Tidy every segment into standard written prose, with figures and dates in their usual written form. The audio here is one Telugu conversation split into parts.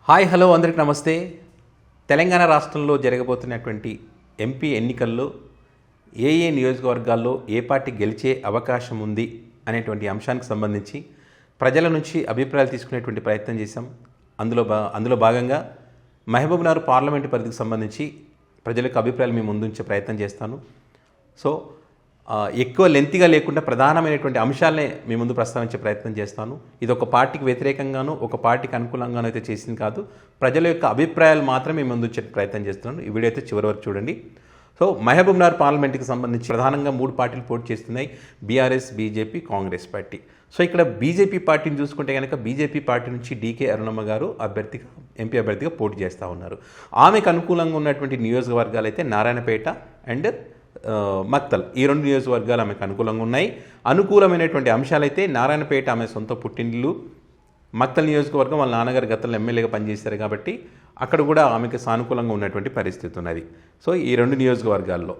హాయ్ హలో అందరికి నమస్తే. తెలంగాణ రాష్ట్రంలో జరగబోతున్నటువంటి ఎంపీ ఎన్నికల్లో ఏ నియోజకవర్గాల్లో ఏ పార్టీ గెలిచే అవకాశం ఉంది అనేటువంటి అంశానికి సంబంధించి ప్రజల నుంచి అభిప్రాయాలు తీసుకునేటువంటి ప్రయత్నం చేశాం. అందులో భాగంగా మహబూబ్నగర్ పార్లమెంటు పరిధికి సంబంధించి ప్రజలకు అభిప్రాయాలు మీ ముందుంచే ప్రయత్నం చేస్తాను. సో ఎక్కువ లెంతిగా లేకుండా ప్రధానమైనటువంటి అంశాలనే మీ ముందు ప్రస్తావించే ప్రయత్నం చేస్తాను. ఇది ఒక పార్టీకి వ్యతిరేకంగానూ ఒక పార్టీకి అనుకూలంగానూ అయితే చేసింది కాదు, ప్రజల యొక్క అభిప్రాయాలు మాత్రమే మీ ముందు వచ్చే ప్రయత్నం చేస్తున్నాను. ఈ వీడియో అయితే చివరి వరకు చూడండి. సో మహబూబ్నగర్ పార్లమెంట్కి సంబంధించి ప్రధానంగా 3 పార్టీలు పోటీ చేస్తున్నాయి: BRS, BJP, Congress party. So ఇక్కడ బీజేపీ పార్టీని చూసుకుంటే కనుక బీజేపీ పార్టీ నుంచి డీకే అరుణమ్మ గారు ఎంపీ అభ్యర్థిగా పోటీ చేస్తూ ఉన్నారు. ఆమెకు అనుకూలంగా ఉన్నటువంటి నియోజకవర్గాలు అయితే నారాయణపేట అండ్ మక్తల్, ఈ 2 నియోజకవర్గాలు ఆమెకు అనుకూలంగా ఉన్నాయి. అనుకూలమైనటువంటి అంశాలైతే నారాయణపేట ఆమె సొంత పుట్టినిల్లు, మక్తల్ నియోజకవర్గం వాళ్ళ నాన్నగారు గతంలో ఎమ్మెల్యేగా పనిచేశారు కాబట్టి అక్కడ కూడా ఆమెకు సానుకూలంగా ఉన్నటువంటి పరిస్థితి ఉన్నది. సో ఈ 2 నియోజకవర్గాల్లో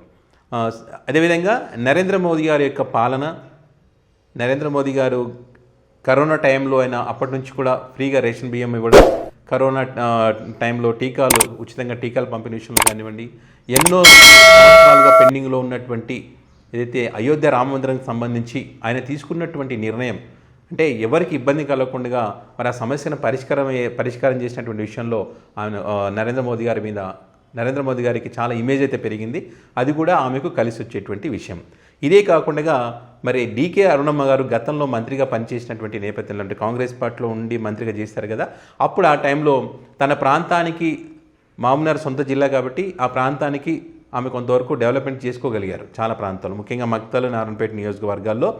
అదేవిధంగా నరేంద్ర మోదీ గారి యొక్క పాలన, నరేంద్ర మోదీ గారు కరోనా టైంలో అయినా అప్పటి నుంచి కూడా ఫ్రీగా రేషన్ బియ్యం ఇవ్వడం, కరోనా టైంలో ఉచితంగా టీకాలు పంపిణీ విషయంలో కానివ్వండి, ఎన్నో సంవత్సరాలుగా పెండింగ్లో ఉన్నటువంటి ఏదైతే అయోధ్య రామ మందిరానికి సంబంధించి ఆయన తీసుకున్నటువంటి నిర్ణయం, అంటే ఎవరికి ఇబ్బంది కలగకుండా మరి ఆ సమస్యను పరిష్కారం చేసినటువంటి విషయంలో ఆయన నరేంద్ర మోదీ గారికి చాలా ఇమేజ్ అయితే పెరిగింది. అది కూడా ఆమెకు కలిసి వచ్చేటువంటి విషయం. ఇదే కాకుండా మరి డీకే అరుణమ్మ గారు గతంలో మంత్రిగా పనిచేసినటువంటి నేపథ్యంలో, అంటే కాంగ్రెస్ పార్టీలో ఉండి మంత్రిగా చేశారు కదా, అప్పుడు ఆ టైంలో తన ప్రాంతానికి మహబూబ్నగర్ సొంత జిల్లా కాబట్టి ఆ ప్రాంతానికి ఆమె కొంతవరకు డెవలప్మెంట్ చేసుకోగలిగారు. చాలా ప్రాంతాలు, ముఖ్యంగా మక్తల్, నారాయణపేట నియోజకవర్గాల్లో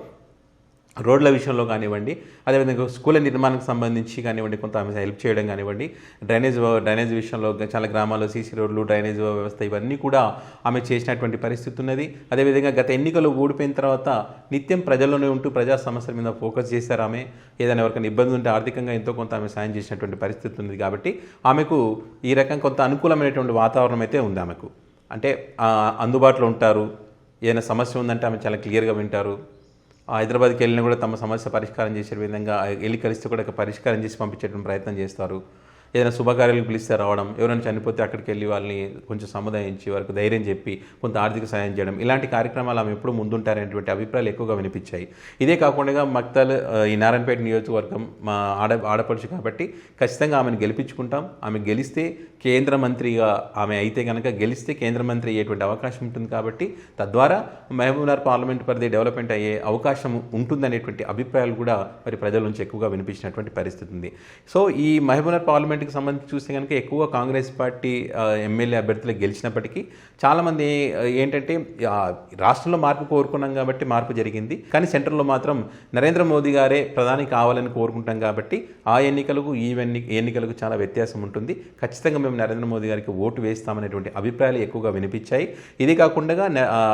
రోడ్ల విషయంలో కానివ్వండి, అదేవిధంగా స్కూళ్ళ నిర్మాణానికి సంబంధించి కానివ్వండి, కొంత ఆమె హెల్ప్ చేయడం కానివ్వండి, డ్రైనేజ్ విషయంలో చాలా గ్రామాల్లో సీసీ రోడ్లు, డ్రైనేజ్ వ్యవస్థ ఇవన్నీ కూడా ఆమె చేసినటువంటి పరిస్థితి ఉన్నది. అదేవిధంగా గత ఎన్నికలు ఓడిపోయిన తర్వాత నిత్యం ప్రజల్లోనే ఉంటూ ప్రజా సమస్యల మీద ఫోకస్ చేశారు. ఆమె ఏదైనా ఎవరికైనా ఇబ్బంది ఉంటే ఆర్థికంగా ఎంతో కొంత ఆమె సాయం చేసినటువంటి పరిస్థితి ఉంది. కాబట్టి ఆమెకు ఈ రకం కొంత అనుకూలమైనటువంటి వాతావరణం అయితే ఉంది. ఆమెకు అంటే అందుబాటులో ఉంటారు, ఏదైనా సమస్య ఉందంటే ఆమె చాలా క్లియర్గా వింటారు. హైదరాబాద్కి వెళ్ళినా కూడా తమ సమస్య పరిష్కారం చేసే విధంగా వెళ్ళి కలిస్తే కూడా పరిష్కారం చేసి పంపించేటువంటి ప్రయత్నం చేస్తారు. ఏదైనా శుభకార్యాలు పిలిస్తే రావడం, ఎవరైనా చనిపోతే అక్కడికి వెళ్ళి వాళ్ళని కొంచెం సముదాయించి వారికి ధైర్యం చెప్పి కొంత ఆర్థిక సాయం చేయడం, ఇలాంటి కార్యక్రమాలు ఆమె ఎప్పుడు ముందుంటారనేటువంటి అభిప్రాయాలు ఎక్కువగా వినిపించాయి. ఇదే కాకుండా మక్తల్, ఈ నారాయణపేట నియోజకవర్గం మా ఆడపడుచు కాబట్టి ఖచ్చితంగా ఆమెను గెలిపించుకుంటాం. ఆమె గెలిస్తే కేంద్ర మంత్రిగా ఆమె అయితే కనుక గెలిస్తే కేంద్ర మంత్రి అయ్యేటువంటి అవకాశం ఉంటుంది కాబట్టి తద్వారా మహబూబ్నగర్ పార్లమెంట్ పరిధి డెవలప్మెంట్ అయ్యే అవకాశం ఉంటుందనేటువంటి అభిప్రాయాలు కూడా మరి ప్రజల నుంచి ఎక్కువగా వినిపించినటువంటి పరిస్థితి ఉంది. సో ఈ మహబూబ్నగర్ పార్లమెంట్కి సంబంధించి చూస్తే కనుక ఎక్కువగా కాంగ్రెస్ పార్టీ ఎమ్మెల్యే అభ్యర్థులు గెలిచినప్పటికీ చాలామంది ఏంటంటే రాష్ట్రంలో మార్పు కోరుకున్నాం కాబట్టి మార్పు జరిగింది, కానీ సెంట్రల్లో మాత్రం నరేంద్ర మోదీ గారే ప్రధాని కావాలని కోరుకుంటాం కాబట్టి ఆ ఎన్నికలకు ఈ ఎన్నికలకు చాలా వ్యత్యాసం ఉంటుంది. ఖచ్చితంగా మేము నరేంద్ర మోదీ గారికి ఓటు వేస్తామనేటువంటి అభిప్రాయాలు ఎక్కువగా వినిపించాయి. ఇది కాకుండా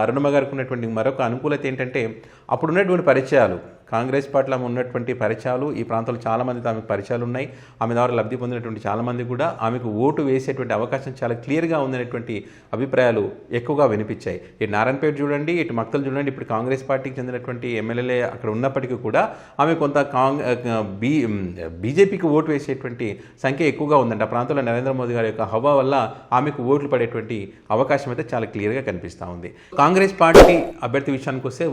అరుణమ్మ గారికి ఉన్నటువంటి మరొక అనుకూలత ఏంటంటే అప్పుడున్నటువంటి పరిచయాలు, కాంగ్రెస్ పార్టీలో ఉన్నటువంటి పరిచయాలు, ఈ ప్రాంతంలో చాలామందితో ఆమెకు పరిచయాలు ఉన్నాయి. ఆమె ద్వారా లబ్ధి పొందినటువంటి చాలామంది కూడా ఆమెకు ఓటు వేసేటువంటి అవకాశం చాలా క్లియర్గా ఉందనేటువంటి అభిప్రాయాలు ఎక్కువగా వినిపించాయి. ఇటు నారాయణపేట చూడండి, ఇటు మక్తల్ చూడండి, ఇప్పుడు కాంగ్రెస్ పార్టీకి చెందినటువంటి ఎమ్మెల్యేలే అక్కడ ఉన్నప్పటికీ కూడా ఆమె కొంత బీజేపీకి ఓటు వేసేటువంటి సంఖ్య ఎక్కువగా ఉందంట. ఆ ప్రాంతంలో నరేంద్ర మోదీ గారి యొక్క హవా వల్ల ఆమెకు ఓట్లు పడేటువంటి అవకాశం అయితే చాలా క్లియర్గా కనిపిస్తూ ఉంది. కాంగ్రెస్ పార్టీ అభ్యర్థి విషయానికి వస్తే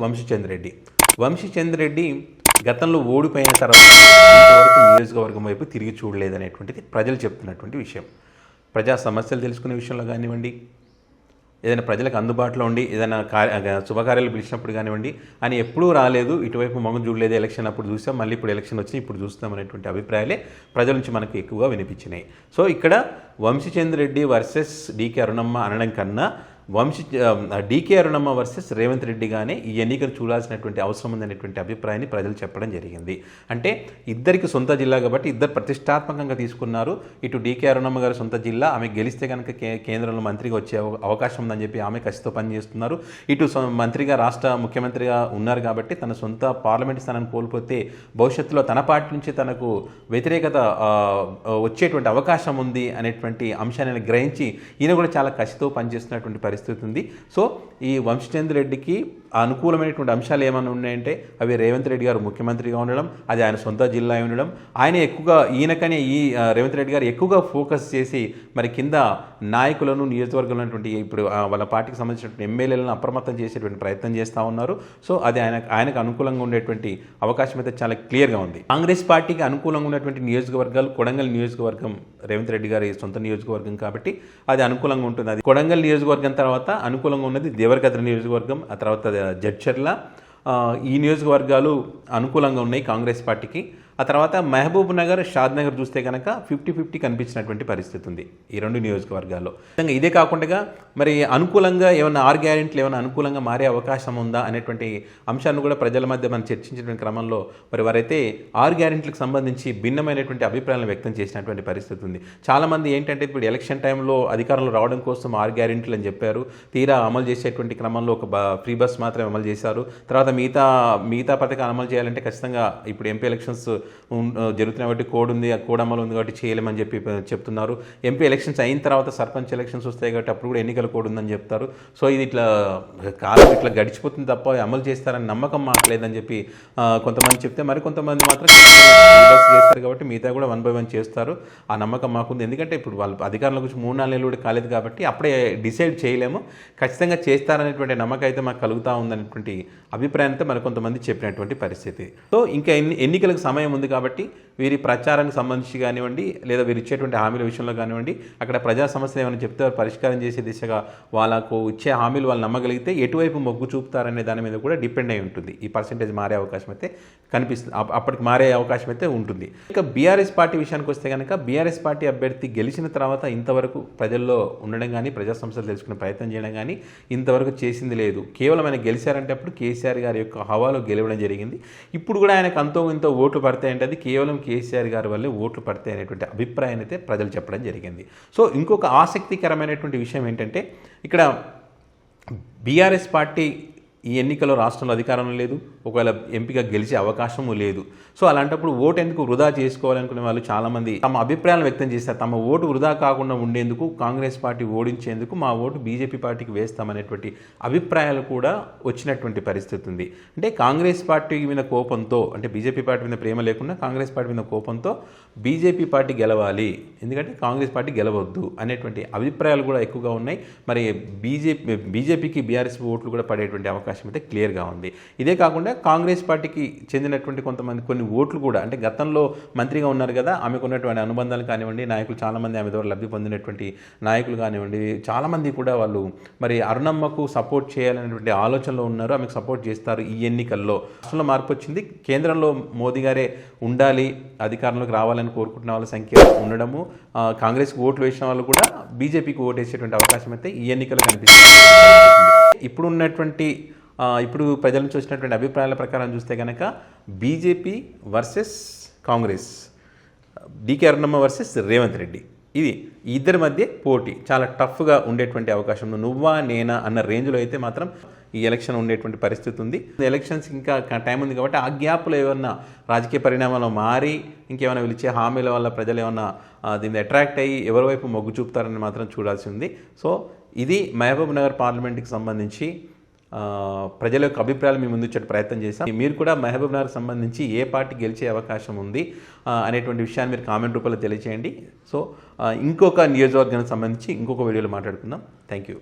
వంశీచంద్ర రెడ్డి గతంలో ఓడిపోయిన తర్వాత ఇంతవరకు నియోజకవర్గం వైపు తిరిగి చూడలేదనేటువంటిది ప్రజలు చెప్తున్నటువంటి విషయం. ప్రజా సమస్యలు తెలుసుకునే విషయంలో కానివ్వండి, ఏదైనా ప్రజలకు అందుబాటులో ఉండి ఏదైనా శుభకార్యాలు పిలిచినప్పుడు కానివ్వండి, అని ఎప్పుడూ రాలేదు, ఇటువైపు మొగం చూడలేదు. ఎలక్షన్ అప్పుడు చూసాం, మళ్ళీ ఇప్పుడు ఎలక్షన్ వచ్చి ఇప్పుడు చూస్తాం అనేటువంటి అభిప్రాయాలే ప్రజల నుంచి మనకు ఎక్కువగా వినిపించినాయి. సో ఇక్కడ వంశీచంద్ర రెడ్డి వర్సెస్ డీకే అరుణమ్మ అనడం కన్నా డీకే అరుణమ్మ వర్సెస్ రేవంత్ రెడ్డిగానే ఈ ఎన్నికలు చూడాల్సినటువంటి అవసరం ఉందనేటువంటి అభిప్రాయాన్ని ప్రజలు చెప్పడం జరిగింది. అంటే ఇద్దరికి సొంత జిల్లా కాబట్టి ఇద్దరు ప్రతిష్టాత్మకంగా తీసుకున్నారు. ఇటు డీకే అరుణమ్మ గారి సొంత జిల్లా, ఆమె గెలిస్తే కనుక కేంద్రంలో మంత్రిగా వచ్చే అవకాశం ఉందని చెప్పి ఆమె కసితో పనిచేస్తున్నారు. ఇటు మంత్రిగా రాష్ట్ర ముఖ్యమంత్రిగా ఉన్నారు కాబట్టి తన సొంత పార్లమెంట్ స్థానాన్ని కోల్పోతే భవిష్యత్తులో తన పార్టీ నుంచి తనకు వ్యతిరేకత వచ్చేటువంటి అవకాశం ఉంది అనేటువంటి అంశాన్ని గ్రహించి ఈయన కూడా చాలా కసితో పనిచేస్తున్నటువంటి పరిస్థితి ఉంది. సో ఈ వంశీచంద్ర రెడ్డికి అనుకూలమైనటువంటి అంశాలు ఏమైనా ఉన్నాయంటే అవి రేవంత్ రెడ్డి గారు ముఖ్యమంత్రిగా ఉండడం, అది ఆయన సొంత జిల్లా ఉండడం, ఆయన ఎక్కువగా ఈయనకనే రేవంత్ రెడ్డి గారు ఎక్కువగా ఫోకస్ చేసి మరి కింద నాయకులను నియోజకవర్గంలో ఉన్నటువంటి ఇప్పుడు వాళ్ళ పార్టీకి సంబంధించినటువంటి ఎమ్మెల్యేలను అప్రమత్తం చేసేటువంటి ప్రయత్నం చేస్తూ ఉన్నారు. సో అది ఆయనకు అనుకూలంగా ఉండేటువంటి అవకాశం అయితే చాలా క్లియర్గా ఉంది. కాంగ్రెస్ పార్టీకి అనుకూలంగా ఉన్నటువంటి నియోజకవర్గాలు కొడంగల్ నియోజకవర్గం రేవంత్ రెడ్డి గారి సొంత నియోజకవర్గం కాబట్టి అది అనుకూలంగా ఉంటుంది. అది కొడంగల్ నియోజకవర్గం తర్వాత అనుకూలంగా ఉన్నది దేవరకద్ర నియోజకవర్గం, ఆ తర్వాత జడ్చర్ల. ఈ నియోజకవర్గాలు అనుకూలంగా ఉన్నాయి కాంగ్రెస్ పార్టీకి. ఆ తర్వాత మహబూబ్ నగర్, షాద్ నగర్ చూస్తే కనుక 50-50 కనిపించినటువంటి పరిస్థితి ఉంది ఈ రెండు నియోజకవర్గాల్లో. ఇదే కాకుండా మరి అనుకూలంగా ఏమైనా 6 గ్యారెంటీలు ఏమైనా అనుకూలంగా మారే అవకాశం ఉందా అనేటువంటి అంశాన్ని కూడా ప్రజల మధ్య మనం చర్చించినటువంటి క్రమంలో మరి వారైతే 6 గ్యారెంటీలకు సంబంధించి భిన్నమైనటువంటి అభిప్రాయాలను వ్యక్తం చేసినటువంటి పరిస్థితి ఉంది. చాలామంది ఏంటంటే ఇప్పుడు ఎలక్షన్ టైంలో అధికారంలో రావడం కోసం 6 గ్యారెంటీలు అని చెప్పారు. తీరా అమలు చేసేటువంటి క్రమంలో ఒక ఫ్రీ బస్ మాత్రమే అమలు చేశారు. తర్వాత మిగతా పథకాలు అమలు చేయాలంటే ఖచ్చితంగా ఇప్పుడు ఎంపీ ఎలక్షన్స్ జరుగుతున్న కాబట్టి కోడ్ ఉంది, ఆ కోడ్ అమలు ఉంది కాబట్టి చేయలేమని చెప్తున్నారు. ఎంపీ ఎలక్షన్స్ అయిన తర్వాత సర్పంచ్ ఎలక్షన్స్ వస్తాయి కాబట్టి అప్పుడు కూడా ఎన్నికల కోడ్ ఉందని చెప్తారు. సో ఇది కాలం ఇట్లా గడిచిపోతుంది తప్ప అమలు చేస్తారని నమ్మకం మాకు లేదని చెప్పి కొంతమంది చెప్తే, మరి కొంతమంది మాత్రం చేస్తారు కాబట్టి మిగతా కూడా 1 by 1 చేస్తారు. ఆ నమ్మకం మాకుంది. ఎందుకంటే ఇప్పుడు వాళ్ళు అధికారంలో గురించి 3-4 నెలలు కూడా కాలేదు కాబట్టి అప్పుడే డిసైడ్ చేయలేము. ఖచ్చితంగా చేస్తారనేటువంటి నమ్మకం అయితే మాకు కలుగుతూ ఉందనేటువంటి అభిప్రాయంతో మరి కొంతమంది చెప్పినటువంటి పరిస్థితి. సో ఇంకా ఎన్నికలకు సమయం ఉంది కాబట్టి వీరి ప్రచారానికి సంబంధించి కానివ్వండి, లేదా వీరు ఇచ్చేటువంటి హామీల విషయంలో కానివ్వండి, అక్కడ ప్రజా సమస్యలు ఏమైనా చెప్తే పరిష్కారం చేసే దిశగా వాళ్ళకు ఇచ్చే హామీలు వాళ్ళు నమ్మగలిగితే ఎటువైపు మొగ్గు చూపుతారనే దాని మీద కూడా డిపెండ్ అయి ఉంటుంది. ఈ పర్సెంటేజ్ మారే అవకాశం అయితే కనిపిస్తుంది, అప్పటికి మారే అవకాశం అయితే ఉంటుంది. ఇక బీఆర్ఎస్ పార్టీ విషయానికి వస్తే కనుక బీఆర్ఎస్ పార్టీ అభ్యర్థి గెలిచిన తర్వాత ఇంతవరకు ప్రజల్లో ఉండడం కానీ, ప్రజా సమస్యలు తెలుసుకునే ప్రయత్నం చేయడం కానీ ఇంతవరకు చేసింది లేదు. కేవలం ఆయన గెలిచారంటే అప్పుడు కేసీఆర్ గారి యొక్క హవాలో గెలవడం జరిగింది. ఇప్పుడు కూడా ఆయనకు అంతో ఇంతో ఓట్లు పడతాయంటే అది కేవలం కేసీఆర్ గారి వల్లే ఓట్లు పడతాయి అనేటువంటి అభిప్రాయాన్ని అయితే ప్రజలు చెప్పడం జరిగింది. సో ఇంకొక ఆసక్తికరమైనటువంటి విషయం ఏంటంటే ఇక్కడ బీఆర్ఎస్ పార్టీ ఈ ఎన్నికల్లో రాష్ట్రంలో అధికారంలో లేదు, ఒకవేళ ఎంపీగా గెలిచే అవకాశము లేదు. సో అలాంటప్పుడు ఓటు ఎందుకు వృధా చేసుకోవాలనుకునే వాళ్ళు చాలామంది తమ అభిప్రాయాలను వ్యక్తం చేస్తారు. తమ ఓటు వృధా కాకుండా ఉండేందుకు, కాంగ్రెస్ పార్టీ ఓడించేందుకు మా ఓటు బీజేపీ పార్టీకి వేస్తామనేటువంటి అభిప్రాయాలు కూడా వచ్చినటువంటి పరిస్థితి ఉంది. అంటే కాంగ్రెస్ పార్టీ మీద కోపంతో, అంటే బీజేపీ పార్టీ మీద ప్రేమ లేకుండా కాంగ్రెస్ పార్టీ మీద కోపంతో బీజేపీ పార్టీ గెలవాలి, ఎందుకంటే కాంగ్రెస్ పార్టీ గెలవద్దు అనేటువంటి అభిప్రాయాలు కూడా ఎక్కువగా ఉన్నాయి. మరి బీజేపీకి బీఆర్ఎస్ ఓట్లు కూడా పడేటువంటి అవకాశం అయితే క్లియర్గా ఉంది. ఇదే కాకుండా కాంగ్రెస్ పార్టీకి చెందినటువంటి కొన్ని ఓట్లు కూడా, అంటే గతంలో మంత్రిగా ఉన్నారు కదా, ఆమెకు ఉన్నటువంటి అనుబంధాలు కానివ్వండి, నాయకులు చాలామంది ఆమె ద్వారా లబ్ధి పొందినటువంటి నాయకులు కానివ్వండి, చాలామంది కూడా వాళ్ళు మరి అరుణమ్మకు సపోర్ట్ చేయాలనేటువంటి ఆలోచనలో ఉన్నారు. ఆమెకు సపోర్ట్ చేస్తారు. ఈ ఎన్నికల్లో రాష్ట్రంలో మార్పు వచ్చింది. కేంద్రంలో మోదీ గారే ఉండాలి, అధికారంలోకి రావాలని కోరుకుంటున్న వాళ్ళ సంఖ్య ఉండడము, కాంగ్రెస్కి ఓట్లు వేసిన వాళ్ళు కూడా బీజేపీకి ఓటు వేసేటువంటి అవకాశం అయితే ఈ ఎన్నికల్లో కనిపిస్తుంది. ఇప్పుడు ప్రజల నుంచి వచ్చినటువంటి అభిప్రాయాల ప్రకారం చూస్తే కనుక BJP versus Congress, DK Arunamma versus Revanth Reddy, ఇది ఇద్దరి మధ్య పోటీ చాలా టఫ్గా ఉండేటువంటి అవకాశం ఉంది. నువ్వా నేనా అన్న రేంజ్లో అయితే మాత్రం ఈ ఎలక్షన్ ఉండేటువంటి పరిస్థితి ఉంది. ఎలక్షన్స్ ఇంకా టైం ఉంది కాబట్టి ఆ గ్యాప్లో ఏమన్నా రాజకీయ పరిణామాలు మారి ఇంకేమైనా పిలిచే హామీల వల్ల ప్రజలు ఏమన్నా దీన్ని అట్రాక్ట్ అయ్యి ఎవరి వైపు మొగ్గు చూపుతారని మాత్రం చూడాల్సి ఉంది. సో ఇది మహబూబ్ నగర్ పార్లమెంట్కి సంబంధించి ప్రజల యొక్క అభిప్రాయాలు మీ ముందు వచ్చే ప్రయత్నం చేశాం. మీరు కూడా మహబూబ్ నగర్కి సంబంధించి ఏ పార్టీ గెలిచే అవకాశం ఉంది అనేటువంటి విషయాన్ని మీరు కామెంట్ రూపంలో తెలియజేయండి. సో ఇంకొక నియోజకవర్గానికి సంబంధించి ఇంకొక వీడియోలో మాట్లాడుకుందాం. Thank you.